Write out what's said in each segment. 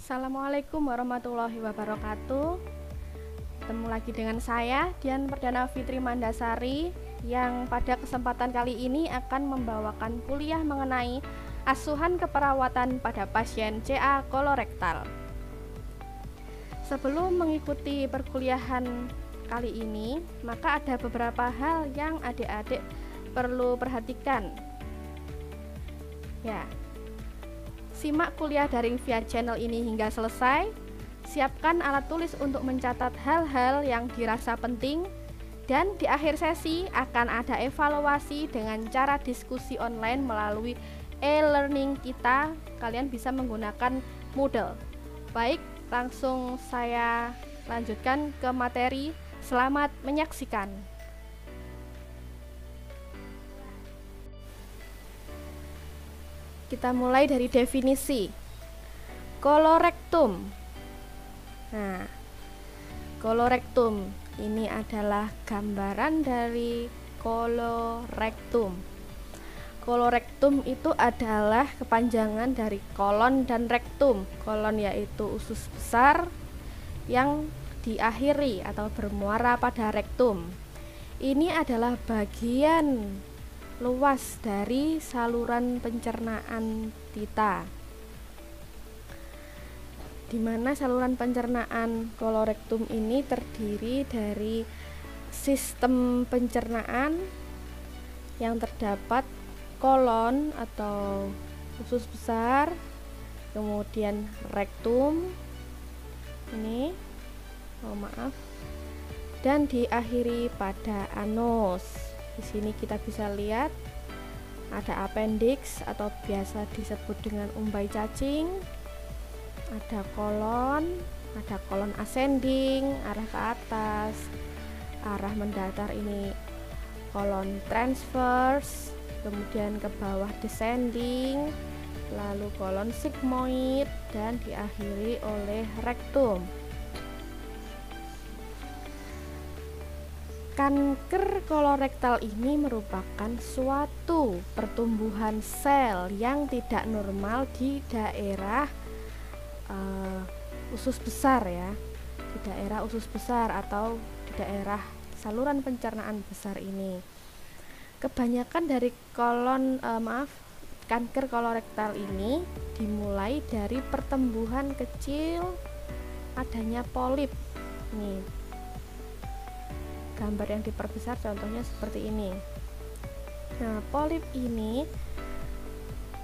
Assalamualaikum warahmatullahi wabarakatuh. Ketemu lagi dengan saya Dian Perdana Fitri Mandasari yang pada kesempatan kali ini akan membawakan kuliah mengenai asuhan keperawatan pada pasien CA kolorektal. Sebelum mengikuti perkuliahan kali ini, maka ada beberapa hal yang adik-adik perlu perhatikan. Ya, simak kuliah daring via channel ini hingga selesai. Siapkan alat tulis untuk mencatat hal-hal yang dirasa penting. Dan di akhir sesi akan ada evaluasi dengan cara diskusi online melalui e-learning kita. Kalian bisa menggunakan Moodle. Baik, langsung saya lanjutkan ke materi. Selamat menyaksikan. Kita mulai dari definisi. Kolorektum. Nah, kolorektum ini adalah gambaran dari kolorektum. Kolorektum itu adalah kepanjangan dari kolon dan rektum. Kolon yaitu usus besar yang diakhiri atau bermuara pada rektum. Ini adalah bagian luas dari saluran pencernaan kita, di mana saluran pencernaan kolorektum ini terdiri dari sistem pencernaan yang terdapat kolon atau usus besar, kemudian rektum ini, dan diakhiri pada anus. Di sini kita bisa lihat ada appendix atau biasa disebut dengan umbai cacing, ada kolon ascending, arah ke atas, arah mendatar ini kolon transverse, kemudian ke bawah descending, lalu kolon sigmoid, dan diakhiri oleh rektum. Kanker kolorektal ini merupakan suatu pertumbuhan sel yang tidak normal di daerah usus besar ya, di daerah usus besar atau di daerah saluran pencernaan besar ini. Kebanyakan dari kanker kolorektal ini dimulai dari pertumbuhan kecil, adanya polip. Nih, gambar yang diperbesar contohnya seperti ini. Nah, polip ini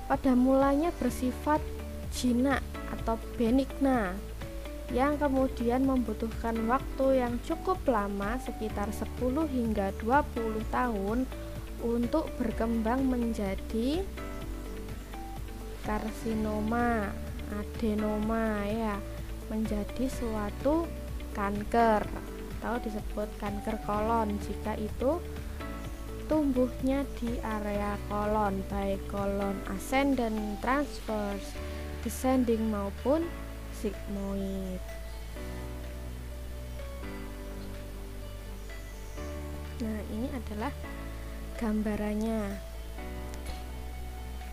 pada mulanya bersifat jinak atau benigna yang kemudian membutuhkan waktu yang cukup lama sekitar 10 hingga 20 tahun untuk berkembang menjadi karsinoma, adenoma ya, menjadi suatu kanker atau disebut kanker kolon jika itu tumbuhnya di area kolon, baik kolon ascendant, transverse, descending maupun sigmoid. Nah, ini adalah gambarannya.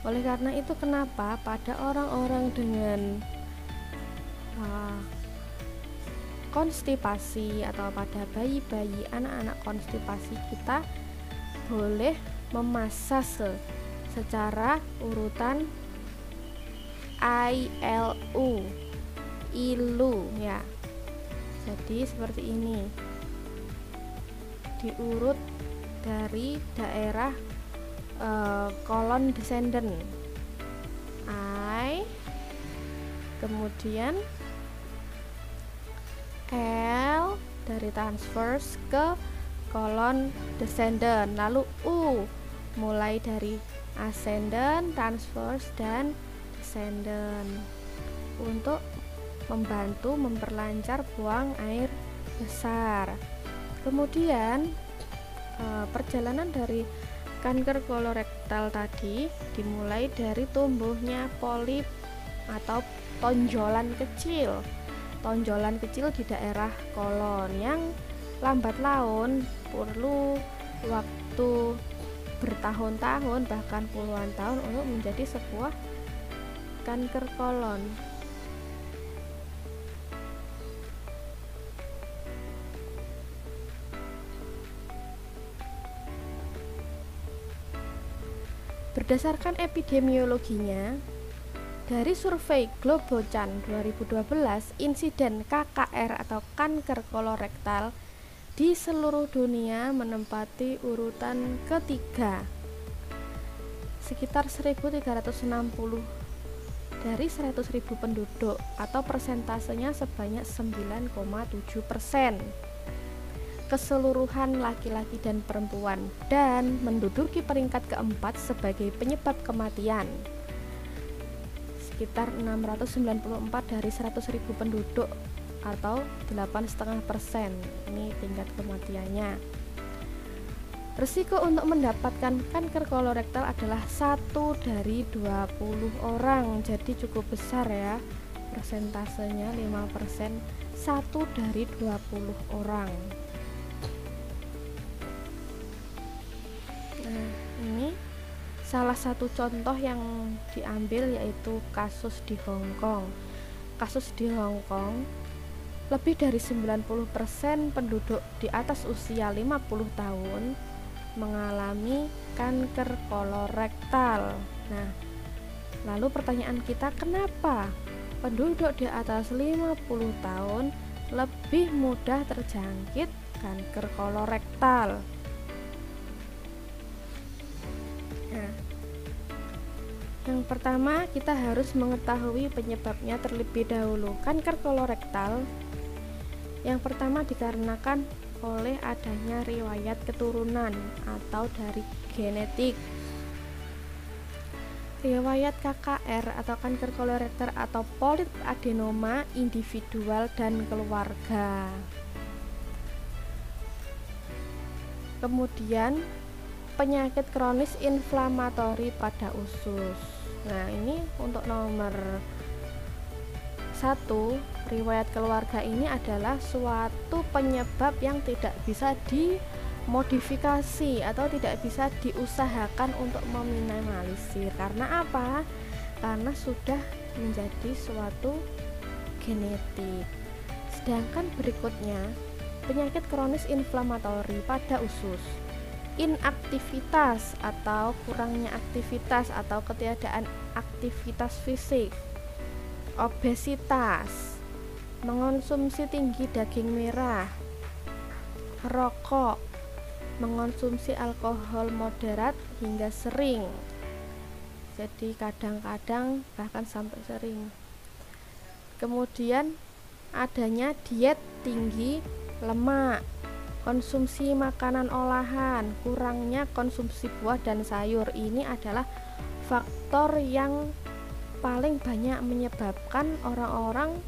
Oleh karena itu, kenapa pada orang-orang dengan konstipasi atau pada bayi-bayi, anak-anak konstipasi, kita boleh memasase secara urutan ILU ya. Jadi seperti ini, diurut dari daerah kolon descendant I, kemudian L dari transverse ke kolon descendant, lalu U mulai dari ascendant, transverse, dan descendant untuk membantu memperlancar buang air besar. Kemudian perjalanan dari kanker kolorektal tadi dimulai dari tumbuhnya polip atau tonjolan kecil di daerah kolon yang lambat laun perlu waktu bertahun-tahun bahkan puluhan tahun untuk menjadi sebuah kanker kolon. Berdasarkan epidemiologinya, dari survei Globocan 2012, insiden KKR atau kanker kolorektal di seluruh dunia menempati urutan ketiga, sekitar 1.360 dari 100.000 penduduk, atau persentasenya sebanyak 9,7% keseluruhan laki-laki dan perempuan, dan menduduki peringkat keempat sebagai penyebab kematian, sekitar 694 dari 100.000 penduduk atau 8,5%. Ini tingkat kematiannya. Risiko untuk mendapatkan kanker kolorektal adalah 1 dari 20 orang, jadi cukup besar ya, persentasenya 5%, 1 dari 20 orang. Nah, ini salah satu contoh yang diambil yaitu kasus di Hong Kong. Kasus di Hong Kong, lebih dari 90% penduduk di atas usia 50 tahun mengalami kanker kolorektal. Nah, lalu pertanyaan kita, kenapa penduduk di atas 50 tahun lebih mudah terjangkit kanker kolorektal? Nah, yang pertama kita harus mengetahui penyebabnya terlebih dahulu. Kanker kolorektal yang pertama dikarenakan oleh adanya riwayat keturunan atau dari genetik. Riwayat KKR atau kanker kolorektal atau polip adenoma individual dan keluarga. Kemudian penyakit kronis inflamatori pada usus. Nah, ini untuk nomor 1, riwayat keluarga ini adalah suatu penyebab yang tidak bisa dimodifikasi atau tidak bisa diusahakan untuk meminimalisir. Karena apa? Karena sudah menjadi suatu genetik. Sedangkan berikutnya, penyakit kronis inflamatori pada usus. Inaktivitas atau kurangnya aktivitas atau ketiadaan aktivitas fisik, obesitas, mengonsumsi tinggi daging merah, rokok, mengonsumsi alkohol moderat hingga sering, jadi kadang-kadang bahkan sampai sering. Kemudian adanya diet tinggi lemak, konsumsi makanan olahan, kurangnya konsumsi buah dan sayur. Ini adalah faktor yang paling banyak menyebabkan orang-orang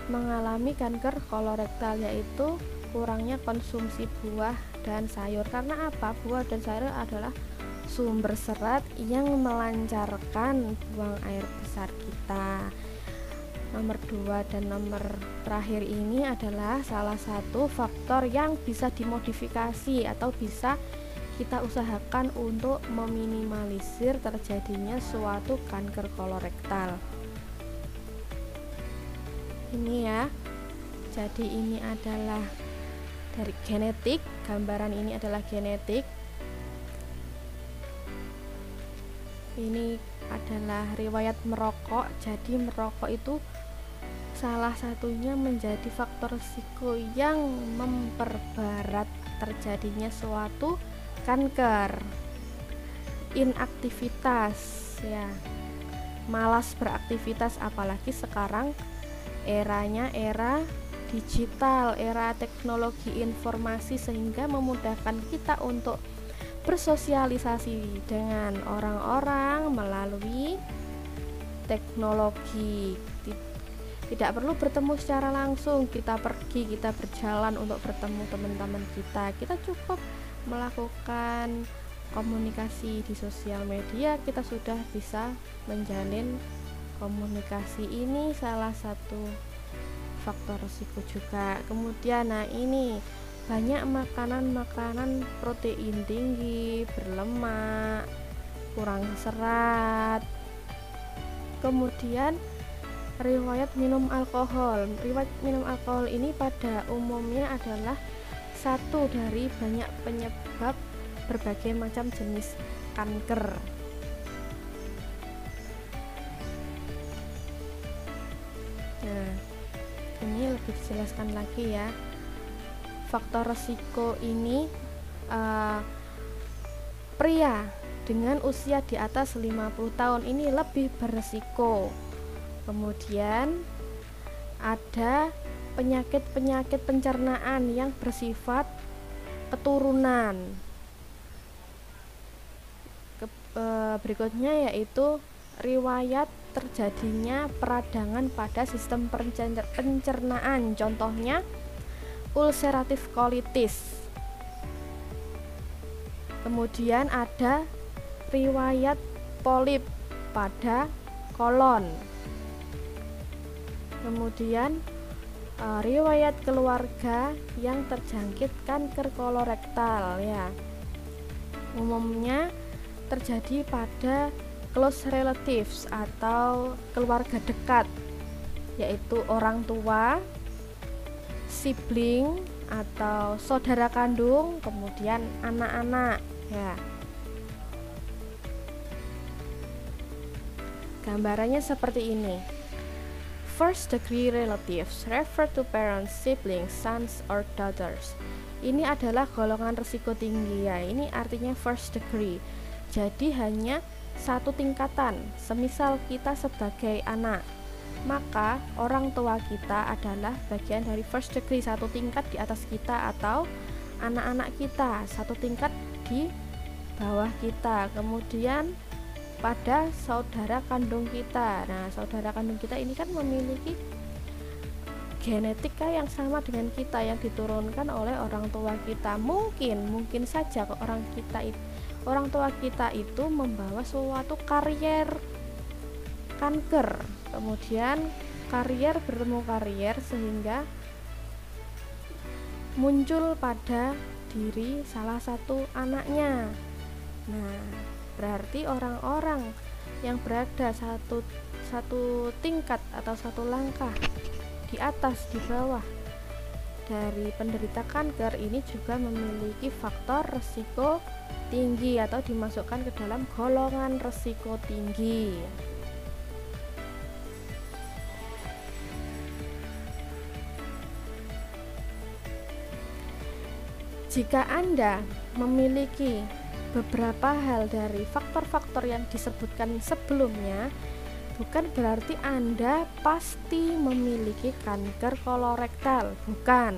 mengalami kanker kolorektal, yaitu kurangnya konsumsi buah dan sayur. Karena apa? Buah dan sayur adalah sumber serat yang melancarkan buang air besar kita. Nomor 2 dan nomor terakhir ini adalah salah satu faktor yang bisa dimodifikasi atau bisa kita usahakan untuk meminimalisir terjadinya suatu kanker kolorektal. Ini ya, jadi ini adalah dari genetik, gambaran ini adalah genetik. Ini adalah riwayat merokok, jadi merokok itu salah satunya menjadi faktor risiko yang memperberat terjadinya suatu kanker. Inaktivitas ya, malas beraktivitas, apalagi sekarang eranya era digital, era teknologi informasi, sehingga memudahkan kita untuk bersosialisasi dengan orang-orang melalui teknologi. Tidak perlu bertemu secara langsung, kita pergi, kita berjalan untuk bertemu teman-teman kita. Kita cukup melakukan komunikasi di sosial media, kita sudah bisa menjalin komunikasi. Ini salah satu faktor risiko juga. Kemudian nah ini banyak makanan-makanan protein tinggi, berlemak, kurang serat. Kemudian riwayat minum alkohol. Riwayat minum alkohol ini pada umumnya adalah satu dari banyak penyebab berbagai macam jenis kanker. sini lebih dijelaskan lagi ya. Faktor resiko ini pria dengan usia di atas 50 tahun ini lebih beresiko. Kemudian ada penyakit-penyakit pencernaan yang bersifat keturunan. Berikutnya yaitu riwayat terjadinya peradangan pada sistem pencernaan, contohnya ulcerative colitis. Kemudian ada riwayat polip pada kolon. Kemudian riwayat keluarga yang terjangkit kanker kolorektal ya. Umumnya terjadi pada close relatives atau keluarga dekat, yaitu orang tua, sibling atau saudara kandung, kemudian anak-anak ya. Gambarannya seperti ini. First degree relatives refer to parents, siblings, sons or daughters. Ini adalah golongan risiko tinggi ya. Ini artinya first degree. Jadi hanya satu tingkatan. Semisal kita sebagai anak, maka orang tua kita adalah bagian dari first degree, satu tingkat di atas kita, atau anak-anak kita satu tingkat di bawah kita. Kemudian pada saudara kandung kita. Nah, saudara kandung kita ini kan memiliki genetika yang sama dengan kita, yang diturunkan oleh orang tua kita. Mungkin saja orang tua kita itu membawa suatu karier kanker, kemudian karier bertemu karier sehingga muncul pada diri salah satu anaknya. Nah, berarti orang-orang yang berada satu tingkat atau satu langkah di atas, di bawah dari penderita kanker ini juga memiliki faktor resiko tinggi atau dimasukkan ke dalam golongan resiko tinggi. Jika Anda memiliki beberapa hal dari faktor-faktor yang disebutkan sebelumnya, bukan berarti Anda pasti memiliki kanker kolorektal, bukan.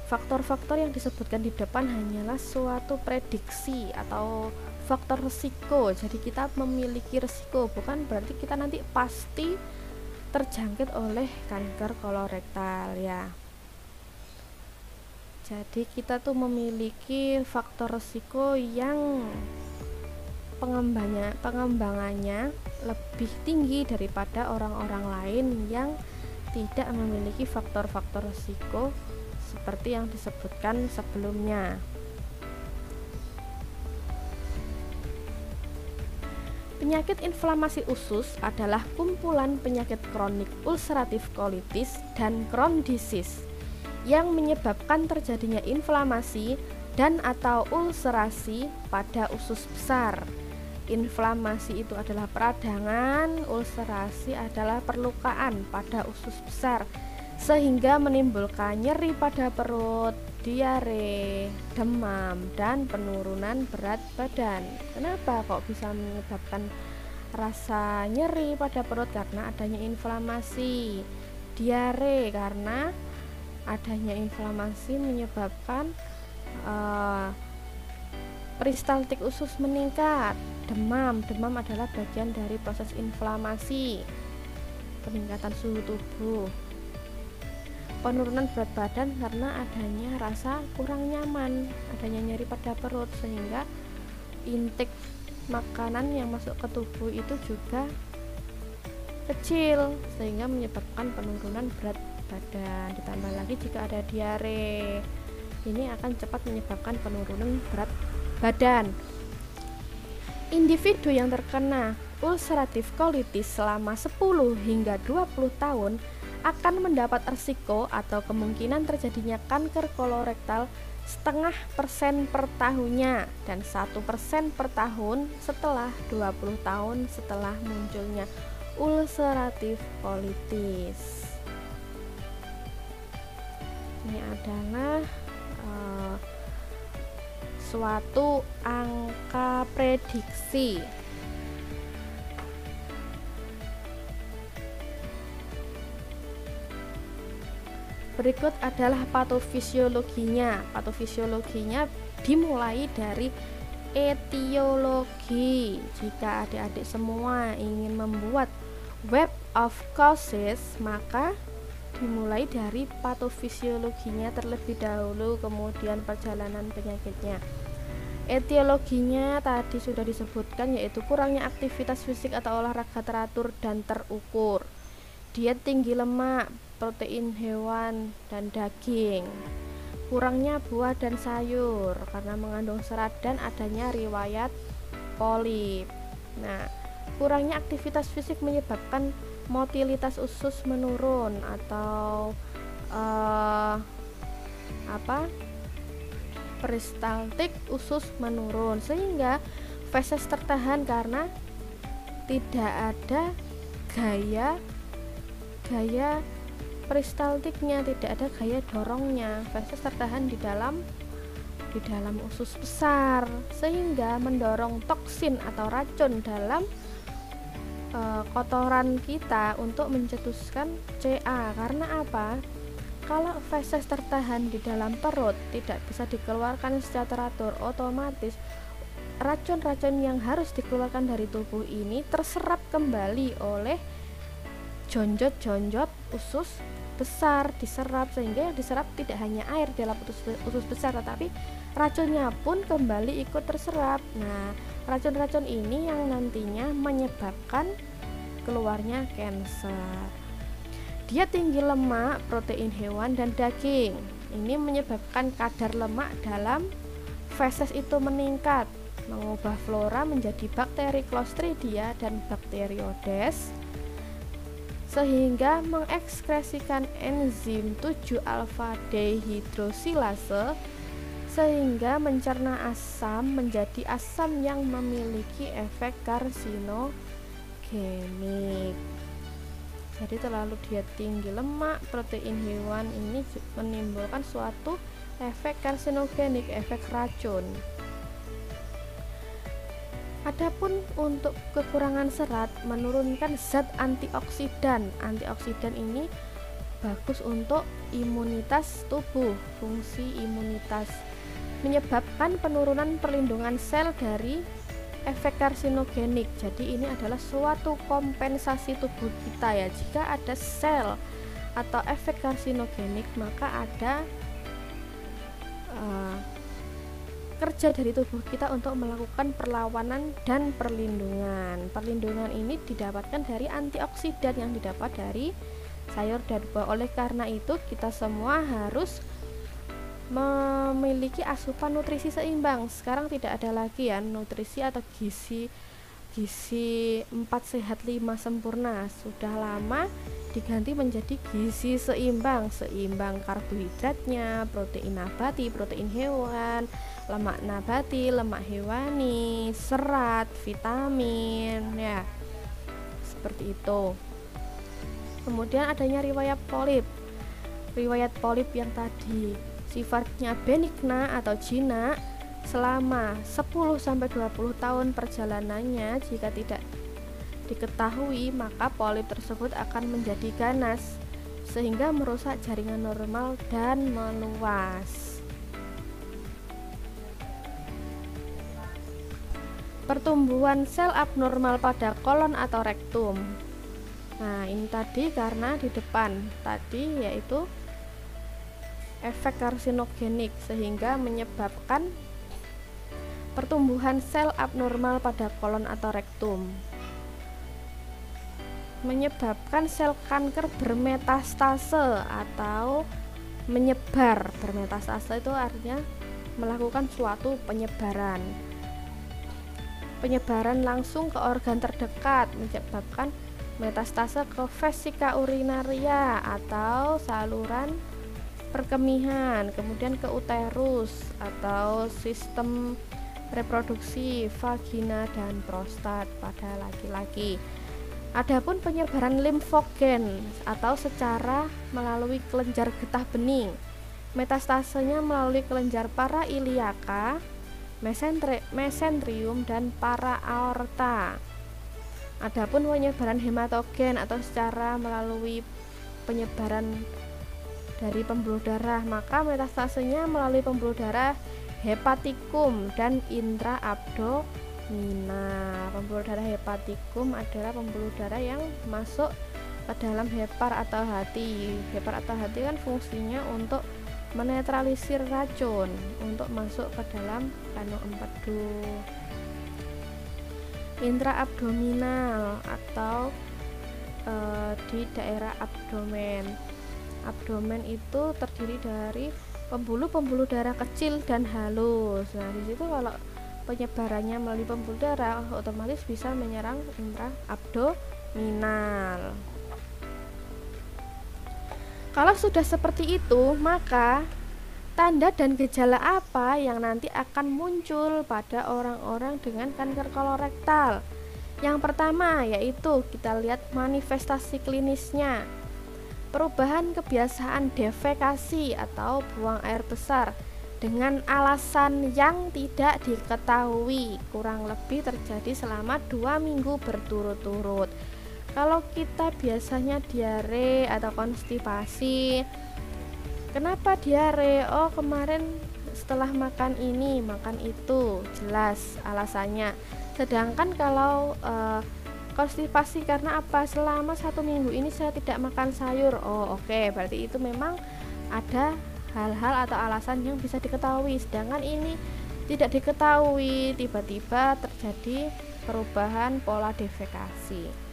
Faktor-faktor yang disebutkan di depan hanyalah suatu prediksi atau faktor risiko. Jadi kita memiliki risiko, bukan berarti kita nanti pasti terjangkit oleh kanker kolorektal ya. Jadi kita tuh memiliki faktor risiko yang pengembangannya lebih tinggi daripada orang-orang lain yang tidak memiliki faktor-faktor risiko seperti yang disebutkan sebelumnya. Penyakit inflamasi usus adalah kumpulan penyakit kronik ulcerative colitis dan Crohn disease yang menyebabkan terjadinya inflamasi dan atau ulcerasi pada usus besar. Inflamasi itu adalah peradangan, ulcerasi adalah perlukaan pada usus besar sehingga menimbulkan nyeri pada perut, diare, demam, dan penurunan berat badan. Kenapa kok bisa menyebabkan rasa nyeri pada perut? Karena adanya inflamasi. Diare karena adanya inflamasi menyebabkan peristaltik usus meningkat. Demam adalah bagian dari proses inflamasi, peningkatan suhu tubuh. Penurunan berat badan karena adanya rasa kurang nyaman, adanya nyeri pada perut, sehingga intake makanan yang masuk ke tubuh itu juga kecil sehingga menyebabkan penurunan berat badan. Ditambah lagi jika ada diare, ini akan cepat menyebabkan penurunan berat badan. Individu yang terkena ulcerative colitis selama 10 hingga 20 tahun akan mendapat risiko atau kemungkinan terjadinya kanker kolorektal 0,5% per tahunnya dan 1% per tahun setelah 20 tahun setelah munculnya ulcerative colitis. Ini adalah suatu angka prediksi. Berikut adalah patofisiologinya. Patofisiologinya dimulai dari etiologi. Jika adik-adik semua ingin membuat web of causes, maka dimulai dari patofisiologinya terlebih dahulu, kemudian perjalanan penyakitnya. Etiologinya tadi sudah disebutkan, yaitu kurangnya aktivitas fisik atau olahraga teratur dan terukur, diet tinggi lemak, protein hewan dan daging, kurangnya buah dan sayur karena mengandung serat dan adanya riwayat polip. Nah, kurangnya aktivitas fisik menyebabkan motilitas usus menurun atau peristaltik usus menurun, sehingga feses tertahan karena tidak ada gaya peristaltiknya, tidak ada gaya dorongnya. Feses tertahan di dalam usus besar, sehingga mendorong toksin atau racun dalam kotoran kita untuk mencetuskan CA. Karena apa? Kalau feses tertahan di dalam perut, tidak bisa dikeluarkan secara teratur, otomatis racun-racun yang harus dikeluarkan dari tubuh ini terserap kembali oleh jonjot-jonjot usus besar, diserap, sehingga yang diserap tidak hanya air dalam usus besar, tetapi racunnya pun kembali ikut terserap. Nah, racun-racun ini yang nantinya menyebabkan keluarnya kanker. Dia tinggi lemak, protein hewan dan daging. Ini menyebabkan kadar lemak dalam feses itu meningkat, mengubah flora menjadi bakteri Clostridia dan Bacteroides, sehingga mengekskresikan enzim 7-alfa dehidrosilase, sehingga mencerna asam menjadi asam yang memiliki efek karsinogenik. Jadi terlalu diet tinggi lemak, protein hewan ini menimbulkan suatu efek karsinogenik, efek racun. Adapun untuk kekurangan serat, menurunkan zat antioksidan. Antioksidan ini bagus untuk imunitas tubuh, fungsi imunitas, menyebabkan penurunan perlindungan sel dari efek karsinogenik. Jadi ini adalah suatu kompensasi tubuh kita ya. Jika ada sel atau efek karsinogenik, maka ada kerja dari tubuh kita untuk melakukan perlawanan dan perlindungan. Perlindungan ini didapatkan dari antioksidan yang didapat dari sayur dan buah. Oleh karena itu, kita semua harus memiliki asupan nutrisi seimbang. Sekarang tidak ada lagi ya nutrisi atau gizi 4 sehat 5 sempurna. Sudah lama diganti menjadi gizi seimbang karbohidratnya, protein nabati, protein hewan, lemak nabati, lemak hewani, serat, vitamin ya. Seperti itu. Kemudian adanya riwayat polip. Riwayat polip yang tadi sifatnya benigna atau jinak selama 10-20 tahun perjalanannya. Jika tidak diketahui, maka polip tersebut akan menjadi ganas sehingga merusak jaringan normal dan meluas. Pertumbuhan sel abnormal pada kolon atau rektum. Nah, ini tadi karena di depan tadi yaitu efek karsinogenik, sehingga menyebabkan pertumbuhan sel abnormal pada kolon atau rektum, menyebabkan sel kanker bermetastase atau menyebar. Bermetastase itu artinya melakukan suatu penyebaran langsung ke organ terdekat, menyebabkan metastase ke vesika urinaria atau saluran perkemihan, kemudian ke uterus atau sistem reproduksi, vagina dan prostat pada laki-laki. Adapun penyebaran limfogen atau secara melalui kelenjar getah bening, Metastasenya melalui kelenjar para iliaka, mesenterium, dan para aorta. Adapun penyebaran hematogen atau secara melalui penyebaran dari pembuluh darah, maka metastasenya melalui pembuluh darah hepatikum dan intraabdominal. Pembuluh darah hepatikum adalah pembuluh darah yang masuk ke dalam hepar atau hati. Hepar atau hati kan fungsinya untuk menetralisir racun, untuk masuk ke dalam kandung empedu. Intraabdominal atau di daerah abdomen. Abdomen itu terdiri dari pembuluh-pembuluh darah kecil dan halus. Nah, di situ kalau penyebarannya melalui pembuluh darah otomatis bisa menyerang intraabdominal. Kalau sudah seperti itu, maka tanda dan gejala apa yang nanti akan muncul pada orang-orang dengan kanker kolorektal? Yang pertama yaitu kita lihat manifestasi klinisnya. Perubahan kebiasaan defekasi atau buang air besar dengan alasan yang tidak diketahui, kurang lebih terjadi selama 2 minggu berturut-turut. Kalau kita biasanya diare atau konstipasi, kenapa diare? Oh, kemarin setelah makan ini, makan itu, jelas alasannya. Sedangkan kalau konstipasi karena apa? Selama 1 minggu ini saya tidak makan sayur. Oh, oke, berarti itu memang ada hal-hal atau alasan yang bisa diketahui. Sedangkan ini tidak diketahui, tiba-tiba terjadi perubahan pola defekasi.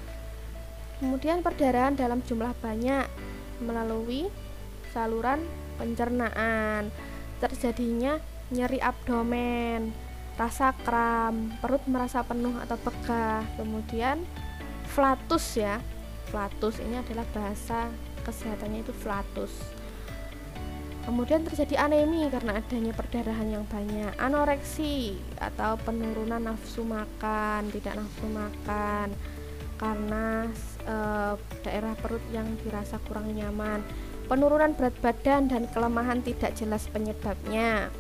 Kemudian perdarahan dalam jumlah banyak melalui saluran pencernaan, terjadinya nyeri abdomen, rasa kram, perut merasa penuh atau begah, kemudian flatus ya. Flatus ini adalah bahasa kesehatannya itu flatus. Kemudian terjadi anemi karena adanya perdarahan yang banyak, anoreksi atau penurunan nafsu makan, tidak nafsu makan karena daerah perut yang dirasa kurang nyaman, penurunan berat badan dan kelemahan tidak jelas penyebabnya,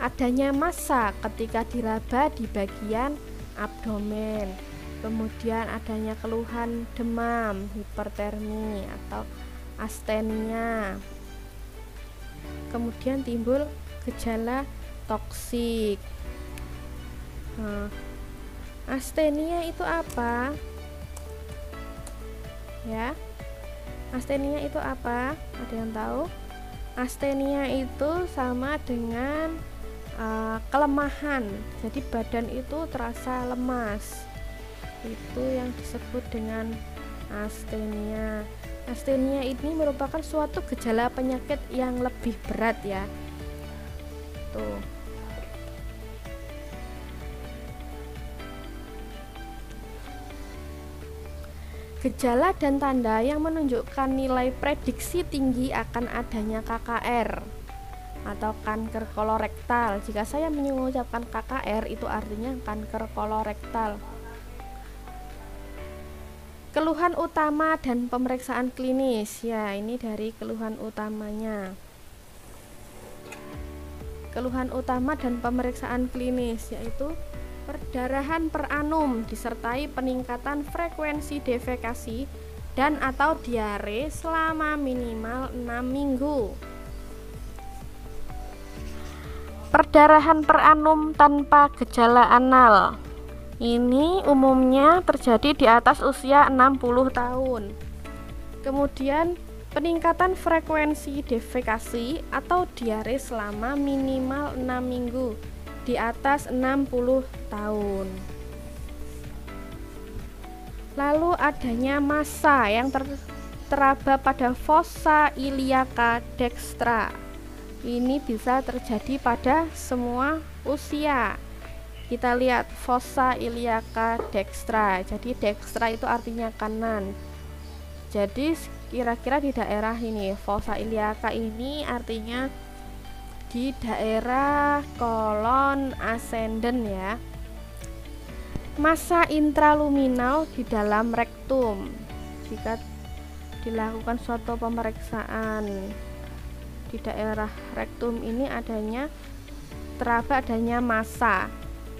adanya massa ketika diraba di bagian abdomen, kemudian adanya keluhan demam, hipertermi atau astenia, kemudian timbul gejala toksik. Astenia itu apa? Ya, astenia itu apa? Ada yang tahu? Astenia itu sama dengan kelemahan. Jadi badan itu terasa lemas. Itu yang disebut dengan astenia. Astenia ini merupakan suatu gejala penyakit yang lebih berat ya. Tuh. Gejala dan tanda yang menunjukkan nilai prediksi tinggi akan adanya KKR atau kanker kolorektal. Jika saya mengucapkan KKR itu artinya kanker kolorektal. Keluhan utama dan pemeriksaan klinis. Ya, ini dari keluhan utamanya. Keluhan utama dan pemeriksaan klinis yaitu perdarahan per annum disertai peningkatan frekuensi defekasi dan atau diare selama minimal 6 minggu. Perdarahan per annum tanpa gejala anal. Ini umumnya terjadi di atas usia 60 tahun. Kemudian peningkatan frekuensi defekasi atau diare selama minimal 6 minggu di atas 60 tahun. Lalu adanya massa yang teraba pada fossa iliaca dextra. Ini bisa terjadi pada semua usia. Kita lihat fossa iliaca dextra. Jadi dextra itu artinya kanan. Jadi kira-kira di daerah ini fossa iliaca ini artinya di daerah kolon ascendens ya. Massa intraluminal di dalam rektum. Jika dilakukan suatu pemeriksaan di daerah rektum ini teraba adanya massa.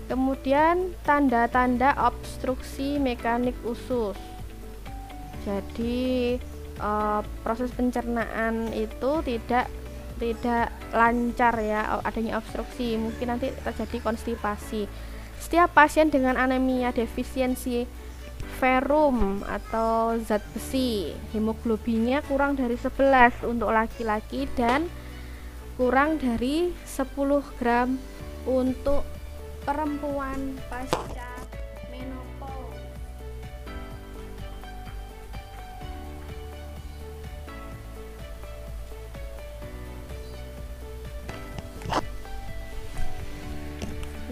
Kemudian tanda-tanda obstruksi mekanik usus. Jadi proses pencernaan itu tidak lancar ya, adanya obstruksi, mungkin nanti terjadi konstipasi. Setiap pasien dengan anemia defisiensi ferrum atau zat besi, hemoglobinnya kurang dari 11 untuk laki-laki dan kurang dari 10 gram untuk perempuan pasca menopause.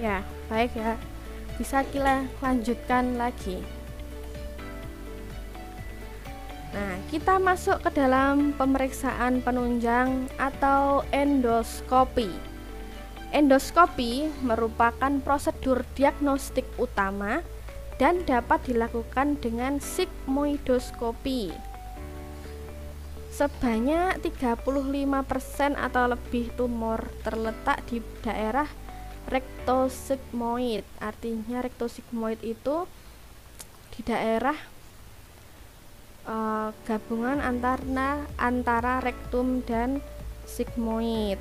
Ya, baik ya. Bisa kita lanjutkan lagi. Nah, kita masuk ke dalam pemeriksaan penunjang atau endoskopi. Endoskopi merupakan prosedur diagnostik utama dan dapat dilakukan dengan sigmoidoskopi. Sebanyak 35% atau lebih tumor terletak di daerah rektosigmoid. Artinya rektosigmoid itu di daerah gabungan antara rektum dan sigmoid.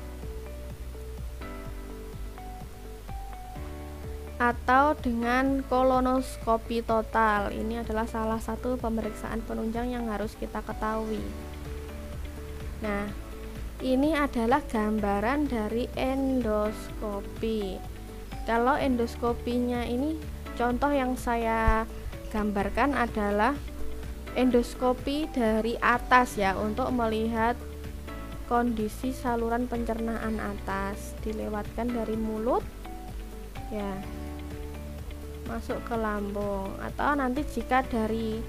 Atau dengan kolonoskopi total. Ini adalah salah satu pemeriksaan penunjang yang harus kita ketahui. Nah, ini adalah gambaran dari endoskopi. Kalau endoskopinya ini, contoh yang saya gambarkan adalah endoskopi dari atas ya, untuk melihat kondisi saluran pencernaan atas, dilewatkan dari mulut ya, masuk ke lambung, atau nanti jika dari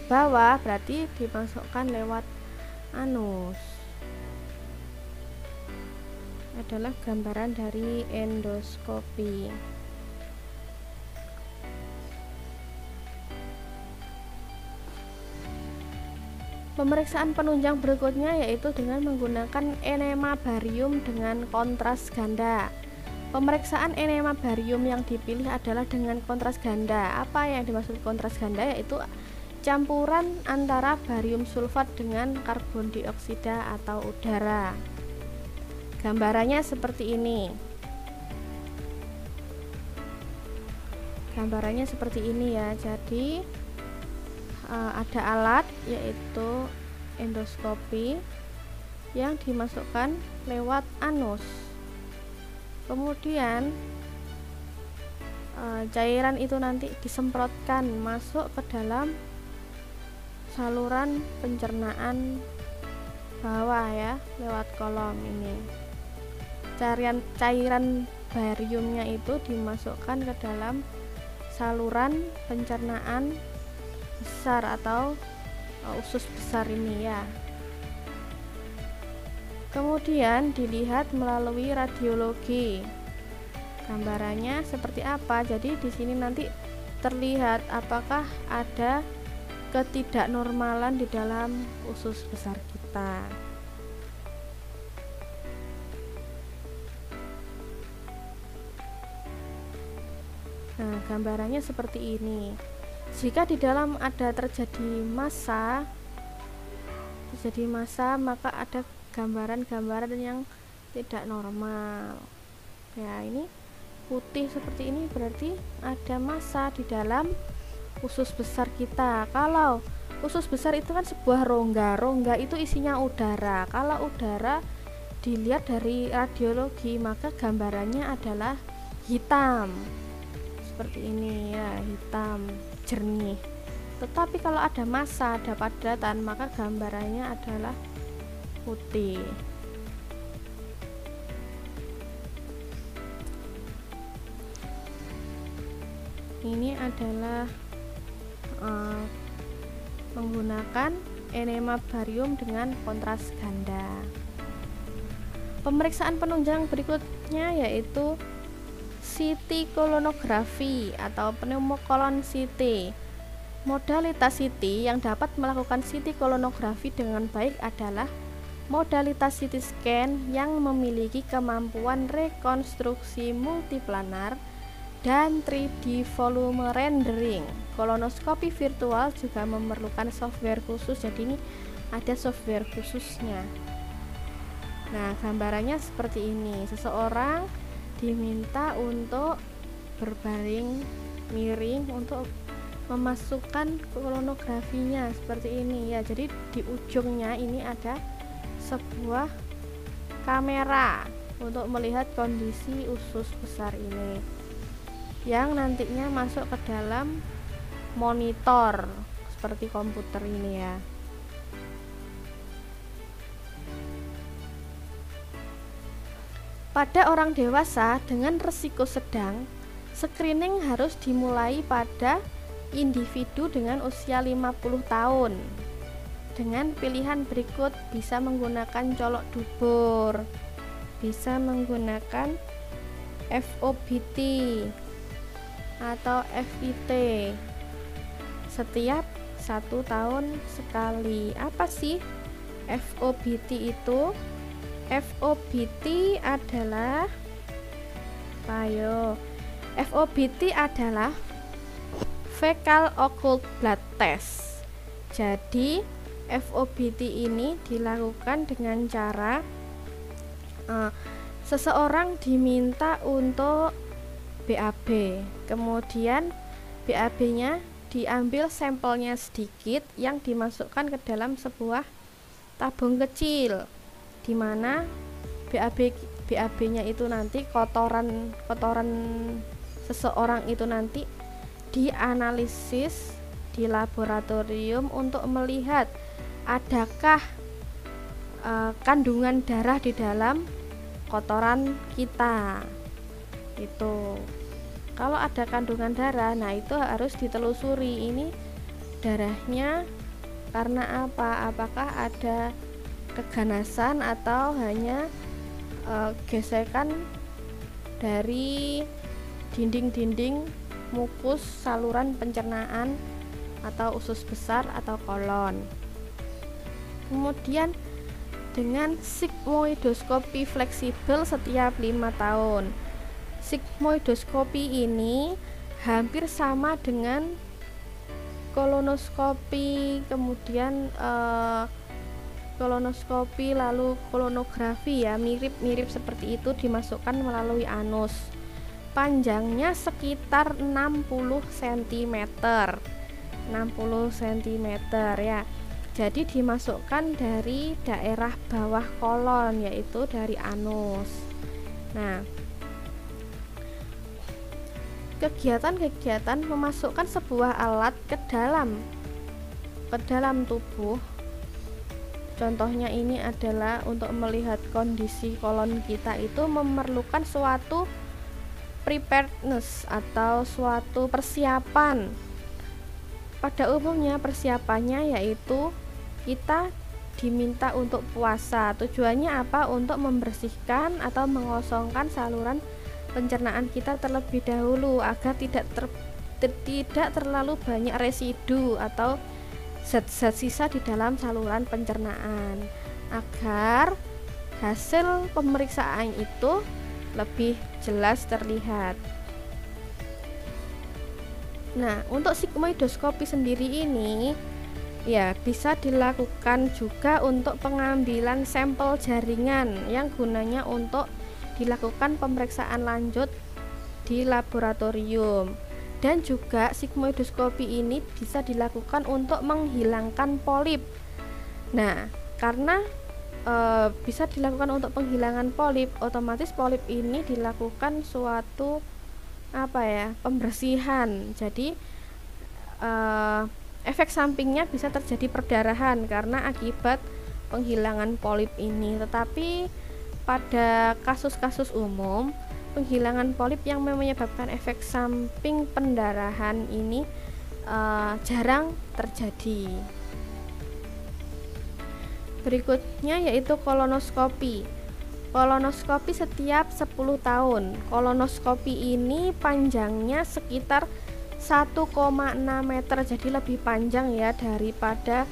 bawah berarti dimasukkan lewat anus. Adalah gambaran dari endoskopi. Pemeriksaan penunjang berikutnya yaitu dengan menggunakan enema barium dengan kontras ganda. Pemeriksaan enema barium yang dipilih adalah dengan kontras ganda. Apa yang dimaksud kontras ganda? Yaitu campuran antara barium sulfat dengan karbon dioksida atau udara. Gambarannya seperti ini. Gambarannya seperti ini ya. Jadi ada alat yaitu endoskopi yang dimasukkan lewat anus. Kemudian cairan itu nanti disemprotkan masuk ke dalam saluran pencernaan bawah ya, lewat kolom ini. Cairan bariumnya itu dimasukkan ke dalam saluran pencernaan besar atau usus besar ini ya. Kemudian dilihat melalui radiologi. Gambarannya seperti apa? Jadi di sini nanti terlihat apakah ada ketidaknormalan di dalam usus besar kita. Nah, gambarannya seperti ini. Jika di dalam ada terjadi massa, maka ada gambaran-gambaran yang tidak normal. Ya, ini putih seperti ini berarti ada massa di dalam usus besar kita. Kalau usus besar itu kan sebuah rongga itu isinya udara. Kalau udara dilihat dari radiologi, maka gambarannya adalah hitam. Seperti ini ya, hitam jernih. Tetapi kalau ada massa, ada padatan, maka gambarannya adalah putih. Ini adalah menggunakan enema barium dengan kontras ganda. Pemeriksaan penunjang berikutnya yaitu CT kolonografi atau pneumokolon CT. Modalitas CT yang dapat melakukan CT kolonografi dengan baik adalah modalitas CT scan yang memiliki kemampuan rekonstruksi multiplanar dan 3D volume rendering. Kolonoskopi virtual juga memerlukan software khusus, jadi ini ada software khususnya. Nah, gambarannya seperti ini. Seseorang diminta untuk berbaring miring untuk memasukkan kolonografinya seperti ini ya. Jadi di ujungnya ini ada sebuah kamera untuk melihat kondisi usus besar ini yang nantinya masuk ke dalam monitor seperti komputer ini ya. Pada orang dewasa dengan risiko sedang, screening harus dimulai pada individu dengan usia 50 tahun. Dengan pilihan berikut, bisa menggunakan colok dubur, bisa menggunakan FOBT atau FIT setiap 1 tahun sekali. Apa sih FOBT itu? FOBT adalah FOBT adalah fecal occult blood test. Jadi FOBT ini dilakukan dengan cara seseorang diminta untuk BAB, kemudian BAB-nya diambil sampelnya sedikit yang dimasukkan ke dalam sebuah tabung kecil, di mana BAB-nya itu nanti kotoran seseorang itu nanti dianalisis di laboratorium untuk melihat adakah kandungan darah di dalam kotoran kita. Itu kalau ada kandungan darah, nah itu harus ditelusuri ini darahnya karena apa, apakah ada keganasan atau hanya gesekan dari dinding-dinding mukus saluran pencernaan atau usus besar atau kolon. Kemudian dengan sigmoidoskopi fleksibel setiap 5 tahun. Sigmoidoskopi ini hampir sama dengan kolonoskopi, kemudian kolonoskopi lalu kolonografi ya, mirip-mirip seperti itu, dimasukkan melalui anus. Panjangnya sekitar 60 cm. 60 cm ya. Jadi dimasukkan dari daerah bawah kolon, yaitu dari anus. Nah, kegiatan-kegiatan memasukkan sebuah alat ke dalam tubuh. Contohnya ini adalah untuk melihat kondisi kolon kita itu memerlukan suatu preparedness atau suatu persiapan. Pada umumnya persiapannya yaitu kita diminta untuk puasa. Tujuannya apa? Untuk membersihkan atau mengosongkan saluran pencernaan kita terlebih dahulu agar tidak terlalu banyak residu atau zat-zat sisa di dalam saluran pencernaan, agar hasil pemeriksaan itu lebih jelas terlihat. Nah, untuk sigmoidoskopi sendiri ini ya bisa dilakukan juga untuk pengambilan sampel jaringan yang gunanya untuk dilakukan pemeriksaan lanjut di laboratorium. Dan juga sigmoidoskopi ini bisa dilakukan untuk menghilangkan polip. Nah, karena bisa dilakukan untuk penghilangan polip, otomatis polip ini dilakukan suatu pembersihan. Jadi efek sampingnya bisa terjadi perdarahan karena akibat penghilangan polip ini. Tetapi pada kasus-kasus umum, penghilangan polip yang menyebabkan efek samping pendarahan ini jarang terjadi. Berikutnya yaitu kolonoskopi. Kolonoskopi setiap 10 tahun. Kolonoskopi ini panjangnya sekitar 1,6 meter, jadi lebih panjang ya daripada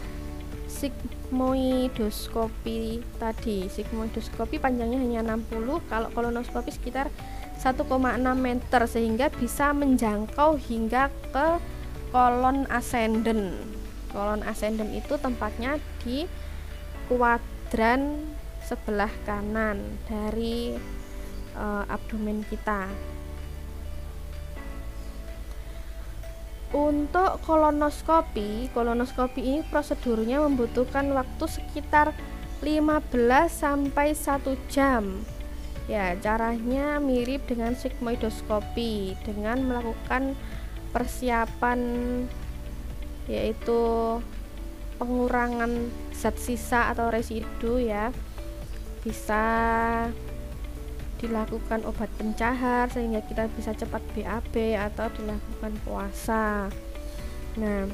sigmoidoskopi tadi. Sigmoidoskopi panjangnya hanya 60, kalau kolonoskopi sekitar 1,6 meter, sehingga bisa menjangkau hingga ke kolon ascendent. Kolon ascendent itu tempatnya di kuadran sebelah kanan dari abdomen kita. Untuk kolonoskopi ini prosedurnya membutuhkan waktu sekitar 15 sampai 1 jam. Ya, caranya mirip dengan sigmoidoskopi dengan melakukan persiapan, yaitu pengurangan zat sisa atau residu ya. Bisa dilakukan obat pencahar sehingga kita bisa cepat BAB, atau dilakukan puasa. Nah,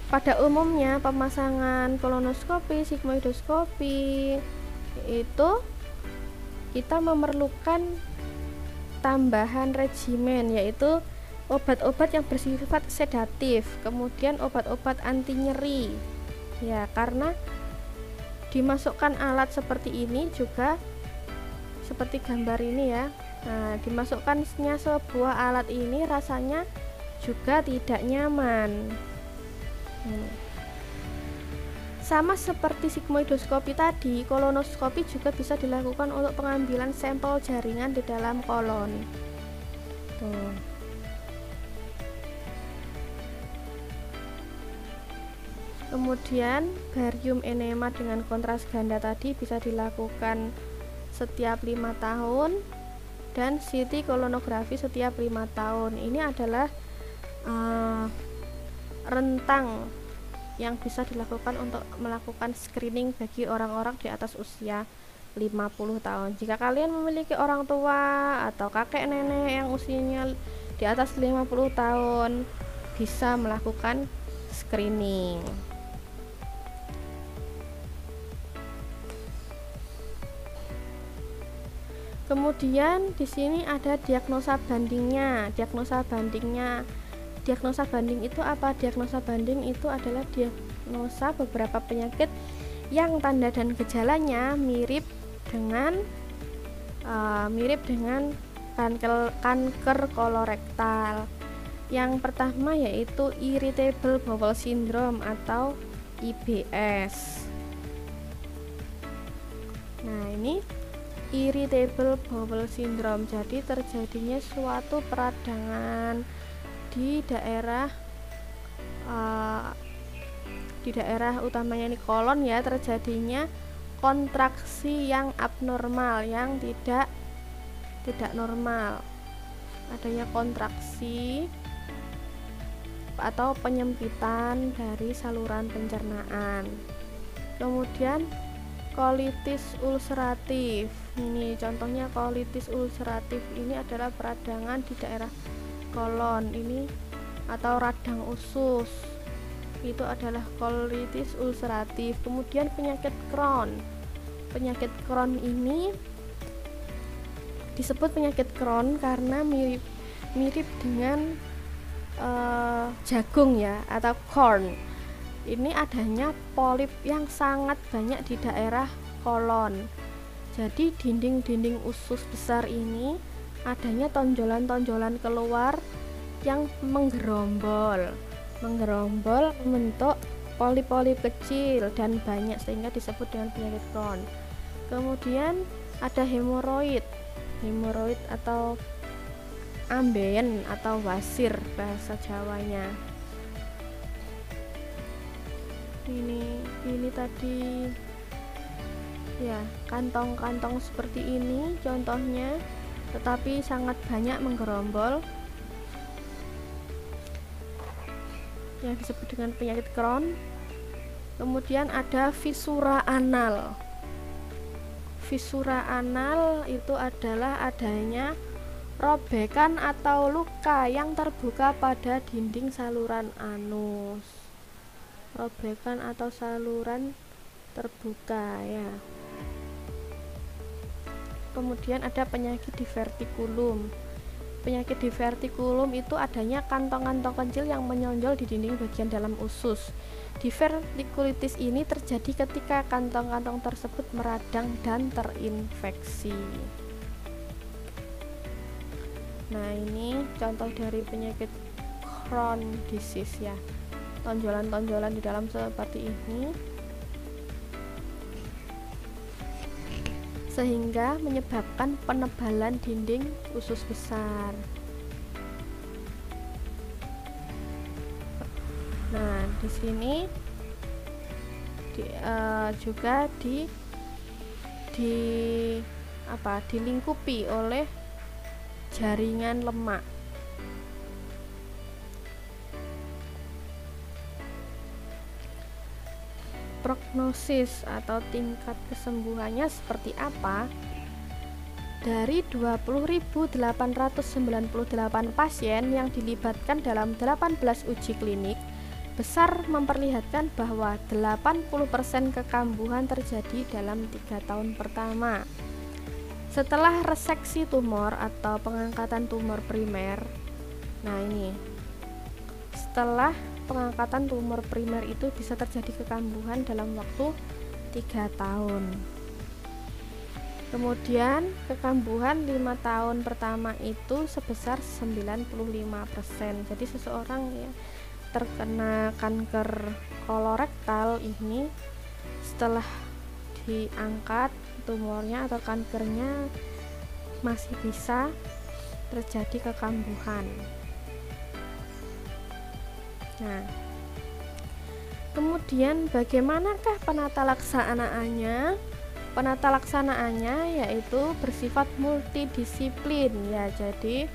pada umumnya pemasangan kolonoskopi, sigmoidoskopi itu kita memerlukan tambahan regimen, yaitu obat-obat yang bersifat sedatif, kemudian obat-obat anti nyeri ya, karena dimasukkan alat seperti ini juga seperti gambar ini ya. Nah, dimasukkannya sebuah alat ini rasanya juga tidak nyaman. Sama seperti sigmoidoskopi tadi, kolonoskopi juga bisa dilakukan untuk pengambilan sampel jaringan di dalam kolon. Tuh. Kemudian barium enema dengan kontras ganda tadi bisa dilakukan setiap 5 tahun, dan CT kolonografi setiap 5 tahun. Ini adalah rentang yang bisa dilakukan untuk melakukan screening bagi orang-orang di atas usia 50 tahun. Jika kalian memiliki orang tua atau kakek nenek yang usianya di atas 50 tahun, bisa melakukan screening. Kemudian di sini ada diagnosa bandingnya. Diagnosa banding itu apa? Diagnosa banding itu adalah diagnosa beberapa penyakit yang tanda dan gejalanya mirip dengan kanker kolorektal. Yang pertama yaitu irritable bowel syndrome atau IBS. Nah, ini irritable bowel syndrome, jadi terjadinya suatu peradangan di daerah utamanya ini kolon ya, terjadinya kontraksi yang abnormal, yang tidak normal, adanya kontraksi atau penyempitan dari saluran pencernaan. Kemudian kolitis ulceratif, ini contohnya kolitis ulceratif ini adalah peradangan di daerah kolon ini atau radang usus, itu adalah kolitis ulceratif. Kemudian penyakit Crohn ini disebut penyakit Crohn karena mirip dengan jagung ya, atau corn. Ini adanya polip yang sangat banyak di daerah kolon. Jadi dinding usus besar ini adanya tonjolan-tonjolan keluar yang menggerombol membentuk polip-polip kecil dan banyak, sehingga disebut dengan penyakit Crohn. Kemudian ada hemoroid atau ambeien atau wasir bahasa Jawanya. Ini tadi ya, kantong-kantong seperti ini contohnya, tetapi sangat banyak menggerombol, yang disebut dengan penyakit Crohn. Kemudian ada fisura anal. Fisura anal itu adalah adanya robekan atau luka yang terbuka pada dinding saluran anus. Robekan atau saluran terbuka ya. Kemudian ada penyakit divertikulum. penyakit divertikulum itu adanya kantong-kantong kecil yang menonjol di dinding bagian dalam usus. Divertikulitis ini terjadi ketika kantong-kantong tersebut meradang dan terinfeksi. Nah, ini contoh dari penyakit Crohn disease ya. Tonjolan-tonjolan di dalam seperti ini, sehingga menyebabkan penebalan dinding usus besar. Nah, di sini juga dilingkupi oleh jaringan lemak. Prognosis atau tingkat kesembuhannya seperti apa? Dari 20.898 pasien yang dilibatkan dalam 18 uji klinik, besar memperlihatkan bahwa 80% kekambuhan terjadi dalam 3 tahun pertama. Setelah reseksi tumor atau pengangkatan tumor primer, nah ini, setelah pengangkatan tumor primer itu bisa terjadi kekambuhan dalam waktu 3 tahun. Kemudian kekambuhan 5 tahun pertama itu sebesar 95%. Jadi seseorang ya terkena kanker kolorektal ini, setelah diangkat tumornya atau kankernya, masih bisa terjadi kekambuhan. Nah, kemudian bagaimanakah penata laksanaannya? Penata laksanaannya yaitu bersifat multidisiplin ya, jadi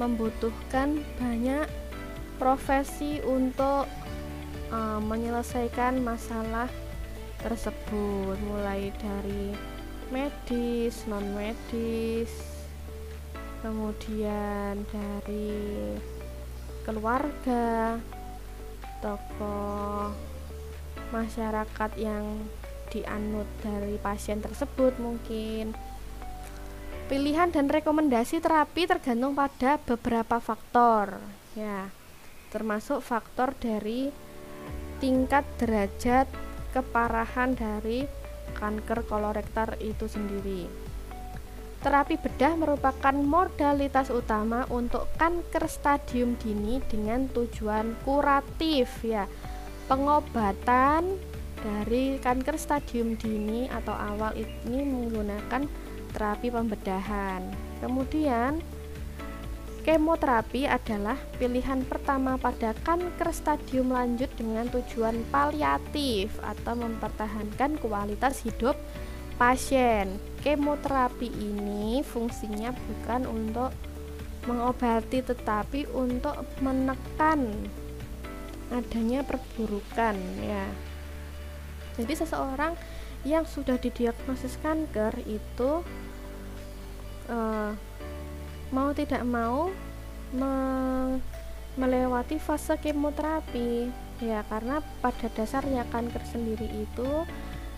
membutuhkan banyak profesi untuk menyelesaikan masalah tersebut, mulai dari medis, non medis, kemudian dari keluarga, tokoh masyarakat yang dianut dari pasien tersebut mungkin. Pilihan dan rekomendasi terapi tergantung pada beberapa faktor ya, termasuk faktor dari tingkat derajat keparahan dari kanker kolorektal itu sendiri. Terapi bedah merupakan modalitas utama untuk kanker stadium dini dengan tujuan kuratif ya. Pengobatan dari kanker stadium dini atau awal ini menggunakan terapi pembedahan. Kemudian kemoterapi adalah pilihan pertama pada kanker stadium lanjut dengan tujuan paliatif atau mempertahankan kualitas hidup pasien. Kemoterapi ini fungsinya bukan untuk mengobati tetapi untuk menekan adanya perburukan ya. Jadi seseorang yang sudah didiagnosis kanker itu mau tidak mau melewati fase kemoterapi ya, karena pada dasarnya kanker sendiri itu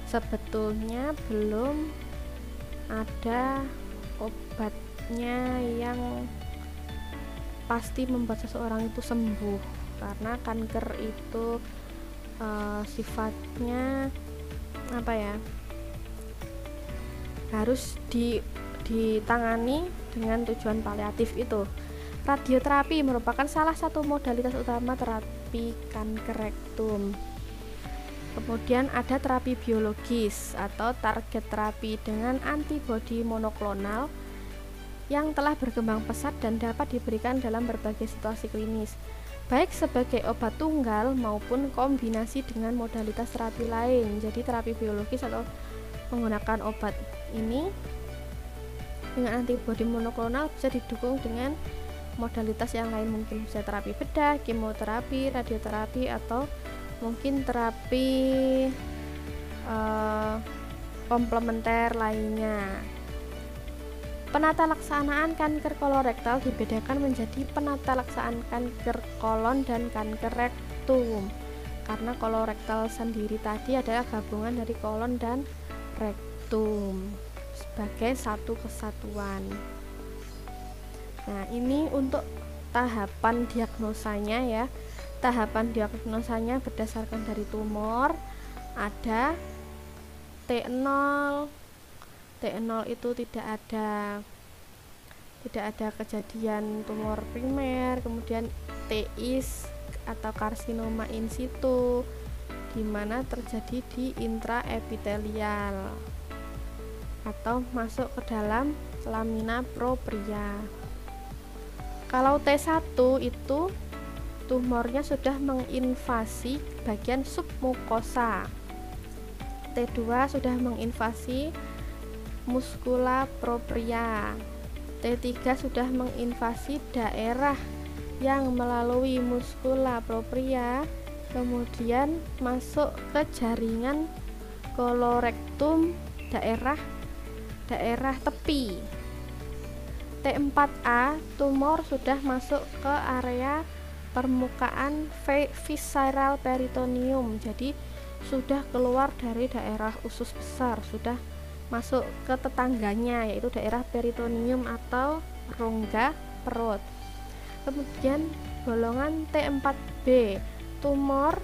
sebetulnya belum ada obatnya yang pasti membuat seseorang itu sembuh, karena kanker itu sifatnya apa ya, harus ditangani dengan tujuan paliatif itu. Radioterapi merupakan salah satu modalitas utama terapi kanker rektum. Kemudian ada terapi biologis atau target terapi dengan antibodi monoklonal yang telah berkembang pesat dan dapat diberikan dalam berbagai situasi klinis, baik sebagai obat tunggal maupun kombinasi dengan modalitas terapi lain. Jadi terapi biologis atau menggunakan obat ini dengan antibodi monoklonal bisa didukung dengan modalitas yang lain, mungkin bisa terapi bedah, kemoterapi, radioterapi, atau mungkin terapi komplementer lainnya. Penata laksanaan kanker kolorektal dibedakan menjadi penata laksanaan kanker kolon dan kanker rektum, karena kolorektal sendiri tadi adalah gabungan dari kolon dan rektum sebagai satu kesatuan. Nah, ini untuk tahapan diagnosanya ya. Tahapan diagnosanya berdasarkan dari tumor ada T0. T0 itu tidak ada kejadian tumor primer, kemudian TIS atau karsinoma in situ di mana terjadi di intraepitelial atau masuk ke dalam lamina propria. Kalau T1 itu tumornya sudah menginvasi bagian submukosa. T2 sudah menginvasi muskula propria. T3 sudah menginvasi daerah yang melalui muskula propria kemudian masuk ke jaringan kolorektum daerah tepi. T4A tumor sudah masuk ke area permukaan visceral peritoneum, jadi sudah keluar dari daerah usus besar, sudah masuk ke tetangganya yaitu daerah peritoneum atau rongga perut. Kemudian golongan T4B tumor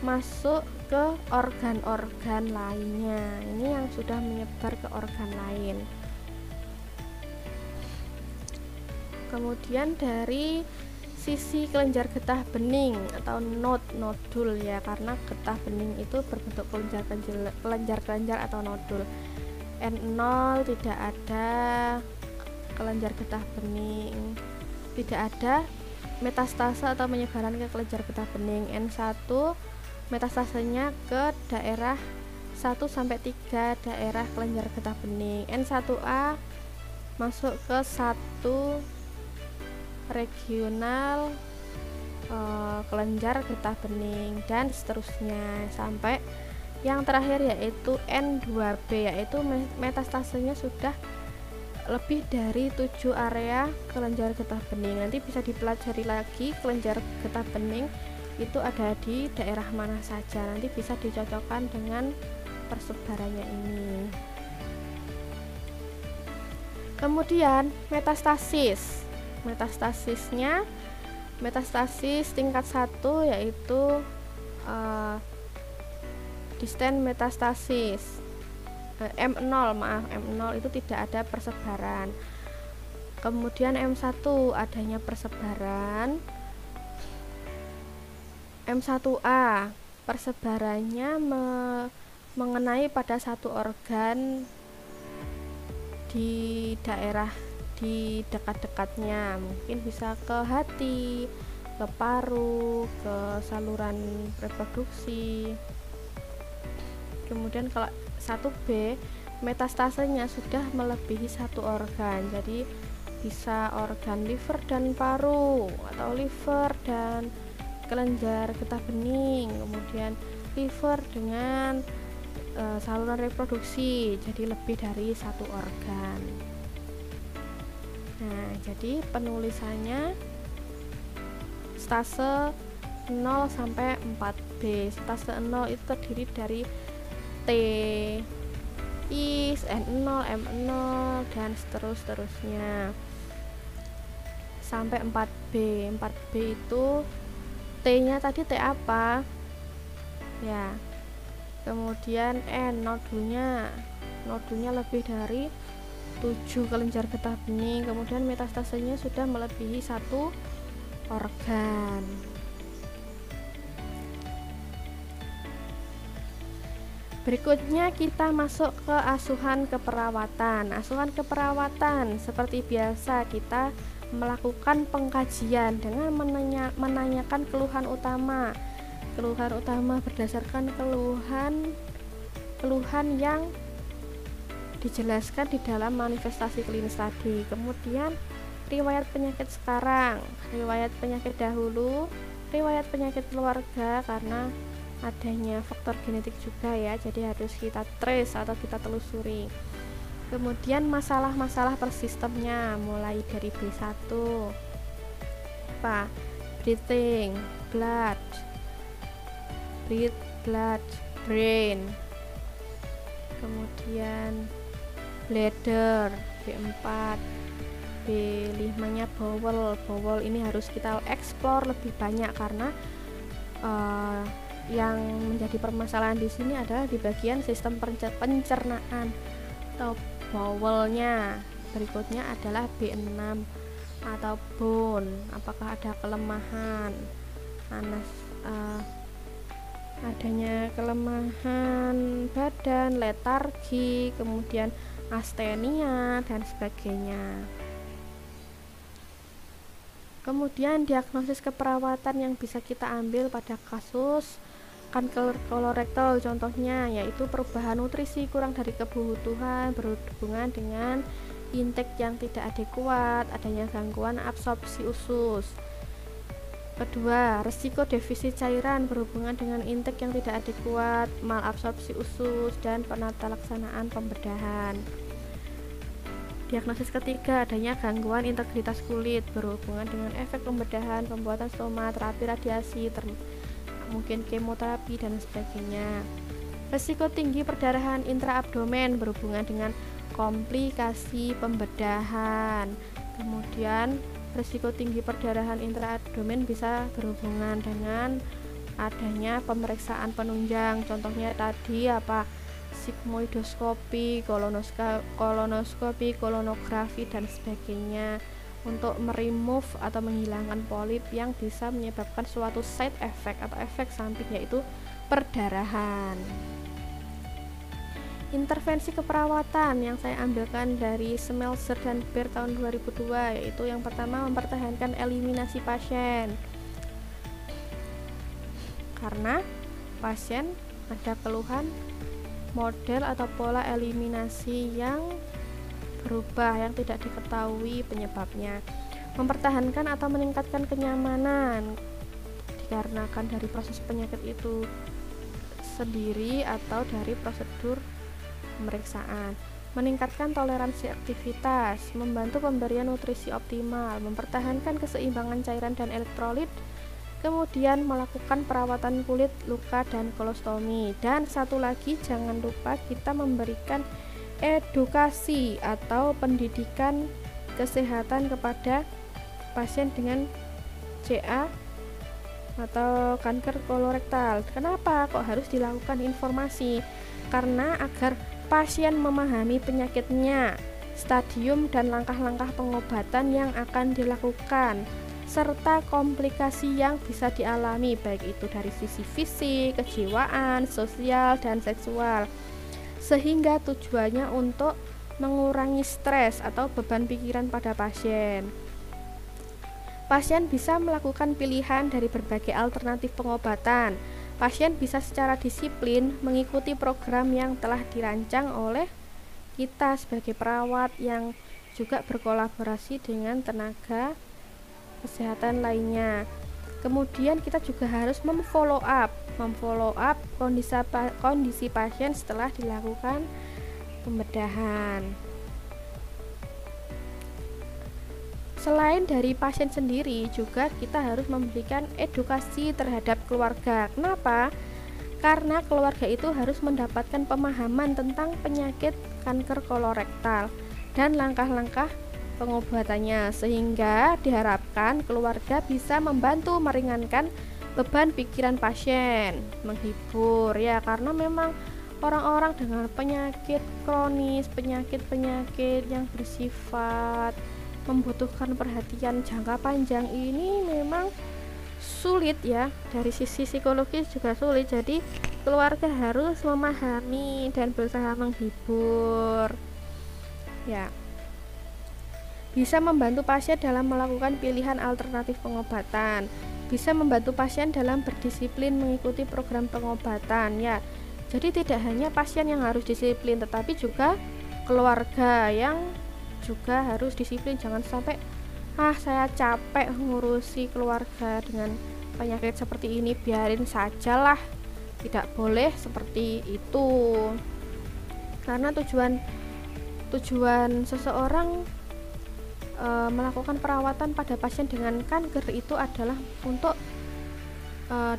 masuk ke organ-organ lainnya, ini yang sudah menyebar ke organ lain. Kemudian dari sisi kelenjar getah bening atau nodul ya, karena getah bening itu berbentuk kelenjar atau nodul. N0 tidak ada kelenjar getah bening, tidak ada metastase atau penyebaran ke kelenjar getah bening. N1 metastasenya ke daerah 1-3 daerah kelenjar getah bening. N1A masuk ke 1 regional kelenjar getah bening dan seterusnya sampai yang terakhir yaitu N2B, yaitu metastasenya sudah lebih dari 7 area kelenjar getah bening. Nanti bisa dipelajari lagi kelenjar getah bening itu ada di daerah mana saja, nanti bisa dicocokkan dengan persebarannya ini. Kemudian metastasis. Metastasis tingkat 1 yaitu distant metastasis. M0 itu tidak ada persebaran. Kemudian M1 adanya persebaran. M1A persebarannya mengenai pada satu organ di daerah di dekat-dekatnya, mungkin bisa ke hati, ke paru, ke saluran reproduksi. Kemudian kalau 1B metastasenya sudah melebihi satu organ, jadi bisa organ liver dan paru atau liver dan kelenjar getah bening, kemudian liver dengan saluran reproduksi, jadi lebih dari satu organ. Nah, jadi penulisannya stase 0 sampai 4B. Stase 0 itu terdiri dari T, IS, N0, M0 dan seterusnya sampai 4B. 4B itu T-nya tadi T apa? Ya. Kemudian N nodulnya lebih dari 7 kelenjar getah bening, kemudian metastasenya sudah melebihi satu organ. Berikutnya kita masuk ke asuhan keperawatan. Asuhan keperawatan seperti biasa kita melakukan pengkajian dengan menanyakan keluhan utama berdasarkan keluhan yang dijelaskan di dalam manifestasi klinis tadi. Kemudian riwayat penyakit sekarang, riwayat penyakit dahulu, riwayat penyakit keluarga karena adanya faktor genetik juga ya, jadi harus kita trace atau kita telusuri. Kemudian masalah-masalah per sistemnya mulai dari B1 apa? Breathing, blood, brain, kemudian bladder B4, B5-nya bowel ini harus kita explore lebih banyak karena yang menjadi permasalahan di sini adalah di bagian sistem pencernaan atau bowelnya. Berikutnya adalah B6 atau bone, apakah ada kelemahan, adanya kelemahan badan, letargi, kemudian astenia dan sebagainya. Kemudian diagnosis keperawatan yang bisa kita ambil pada kasus kanker kolorektal contohnya yaitu perubahan nutrisi kurang dari kebutuhan berhubungan dengan intake yang tidak adekuat, adanya gangguan absorpsi usus. Kedua, resiko defisit cairan berhubungan dengan intake yang tidak adekuat, malabsorpsi usus, dan penata laksanaan pembedahan. Diagnosis ketiga, adanya gangguan integritas kulit berhubungan dengan efek pembedahan, pembuatan stoma, terapi radiasi, mungkin kemoterapi, dan sebagainya. Resiko tinggi perdarahan intraabdomen berhubungan dengan komplikasi pembedahan. Kemudian risiko tinggi perdarahan intraabdomen bisa berhubungan dengan adanya pemeriksaan penunjang, contohnya tadi sigmoidoskopi, kolonoskopi, kolonografi dan sebagainya untuk meremove atau menghilangkan polip yang bisa menyebabkan suatu side effect atau efek samping yaitu perdarahan. Intervensi keperawatan yang saya ambilkan dari Smeltzer dan Baer tahun 2002 yaitu yang pertama mempertahankan eliminasi pasien karena pasien ada keluhan model atau pola eliminasi yang berubah yang tidak diketahui penyebabnya. Mempertahankan atau meningkatkan kenyamanan dikarenakan dari proses penyakit itu sendiri atau dari prosedur pemeriksaan. Meningkatkan toleransi aktivitas, membantu pemberian nutrisi optimal, mempertahankan keseimbangan cairan dan elektrolit, kemudian melakukan perawatan kulit, luka, dan kolostomi. Dan satu lagi, jangan lupa kita memberikan edukasi atau pendidikan kesehatan kepada pasien dengan CA atau kanker kolorektal. Kenapa kok harus dilakukan informasi? Karena agar pasien memahami penyakitnya, stadium dan langkah-langkah pengobatan yang akan dilakukan, serta komplikasi yang bisa dialami baik itu dari sisi fisik, kejiwaan, sosial, dan seksual. Sehingga tujuannya untuk mengurangi stres atau beban pikiran pada pasien. Pasien bisa melakukan pilihan dari berbagai alternatif pengobatan. Pasien bisa secara disiplin mengikuti program yang telah dirancang oleh kita sebagai perawat yang juga berkolaborasi dengan tenaga kesehatan lainnya. Kemudian kita juga harus memfollow up kondisi pasien setelah dilakukan pembedahan. Selain dari pasien sendiri, juga kita harus memberikan edukasi terhadap keluarga. Kenapa? Karena keluarga itu harus mendapatkan pemahaman tentang penyakit kanker kolorektal dan langkah-langkah pengobatannya, sehingga diharapkan keluarga bisa membantu meringankan beban pikiran pasien, menghibur ya, karena memang orang-orang dengan penyakit kronis, penyakit yang bersifat membutuhkan perhatian jangka panjang ini memang sulit ya, dari sisi psikologis juga sulit. Jadi keluarga harus memahami dan berusaha menghibur ya. Bisa membantu pasien dalam melakukan pilihan alternatif pengobatan, bisa membantu pasien dalam berdisiplin mengikuti program pengobatan ya. Jadi tidak hanya pasien yang harus disiplin, tetapi juga keluarga yang juga harus disiplin. Jangan sampai saya capek ngurusi keluarga dengan penyakit seperti ini, biarin sajalah. Tidak boleh seperti itu, karena tujuan seseorang melakukan perawatan pada pasien dengan kanker itu adalah untuk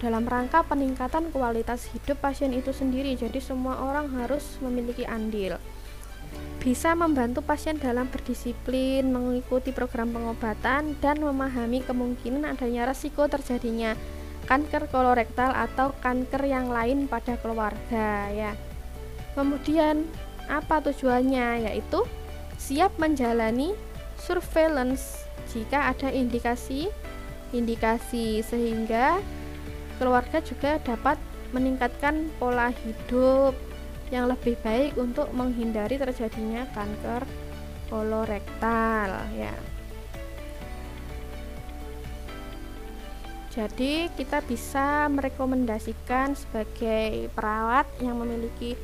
dalam rangka peningkatan kualitas hidup pasien itu sendiri. Jadi semua orang harus memiliki andil. bisa membantu pasien dalam berdisiplin, mengikuti program pengobatan, dan memahami kemungkinan adanya resiko terjadinya kanker kolorektal atau kanker yang lain pada keluarga ya. Kemudian apa tujuannya? Yaitu siap menjalani surveillance jika ada indikasi sehingga keluarga juga dapat meningkatkan pola hidup yang lebih baik untuk menghindari terjadinya kanker kolorektal ya. Jadi kita bisa merekomendasikan sebagai perawat yang memiliki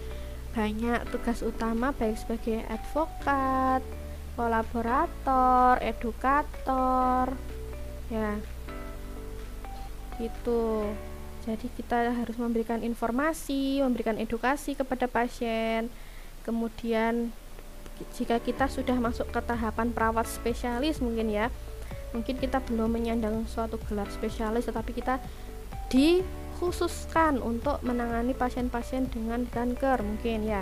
banyak tugas utama baik sebagai advokat, kolaborator, edukator ya. Gitu. Jadi kita harus memberikan informasi, memberikan edukasi kepada pasien. Kemudian jika kita sudah masuk ke tahapan perawat spesialis mungkin kita belum menyandang suatu gelar spesialis, tetapi kita dikhususkan untuk menangani pasien-pasien dengan kanker mungkin ya.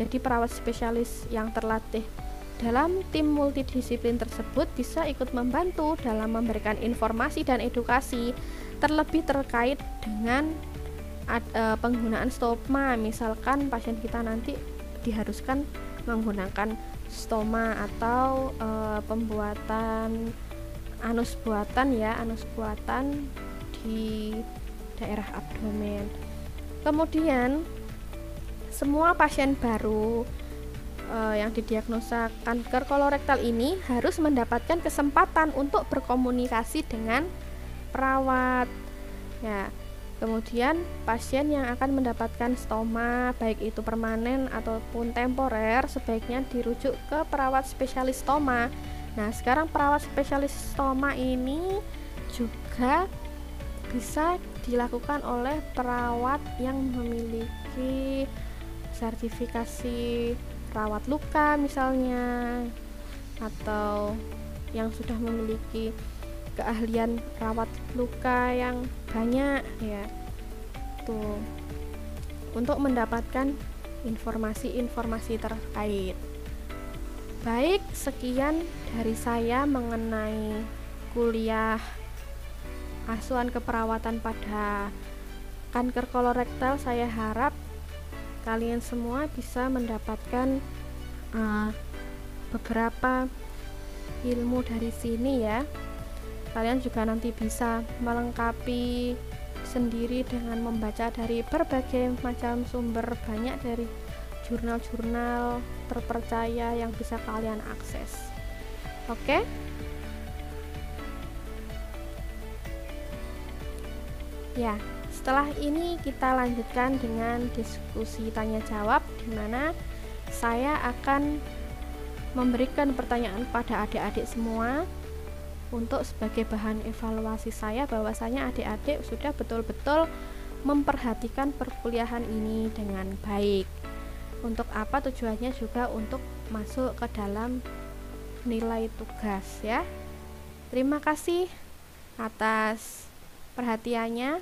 Jadi perawat spesialis yang terlatih dalam tim multidisiplin tersebut bisa ikut membantu dalam memberikan informasi dan edukasi, terlebih terkait dengan penggunaan stoma. Misalkan pasien kita nanti diharuskan menggunakan stoma atau pembuatan anus buatan di daerah abdomen. Kemudian semua pasien baru yang didiagnosa kanker kolorektal ini harus mendapatkan kesempatan untuk berkomunikasi dengan perawat ya. Kemudian pasien yang akan mendapatkan stoma baik itu permanen ataupun temporer sebaiknya dirujuk ke perawat spesialis stoma. Nah, sekarang perawat spesialis stoma ini juga bisa dilakukan oleh perawat yang memiliki sertifikasi rawat luka misalnya, atau yang sudah memiliki keahlian rawat luka yang banyak ya. Tuh, untuk mendapatkan informasi-informasi terkait. Baik, sekian dari saya mengenai kuliah asuhan keperawatan pada kanker kolorektal. Saya harap kalian semua bisa mendapatkan beberapa ilmu dari sini ya. Kalian juga nanti bisa melengkapi sendiri dengan membaca dari berbagai macam sumber, banyak dari jurnal-jurnal terpercaya yang bisa kalian akses. Oke? Ya, setelah ini kita lanjutkan dengan diskusi tanya jawab, di mana saya akan memberikan pertanyaan pada adik-adik semua untuk sebagai bahan evaluasi saya bahwasanya adik-adik sudah betul-betul memperhatikan perkuliahan ini dengan baik. Untuk apa tujuannya juga untuk masuk ke dalam nilai tugas ya. Terima kasih atas perhatiannya.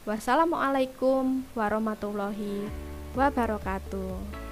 Wassalamualaikum warahmatullahi wabarakatuh.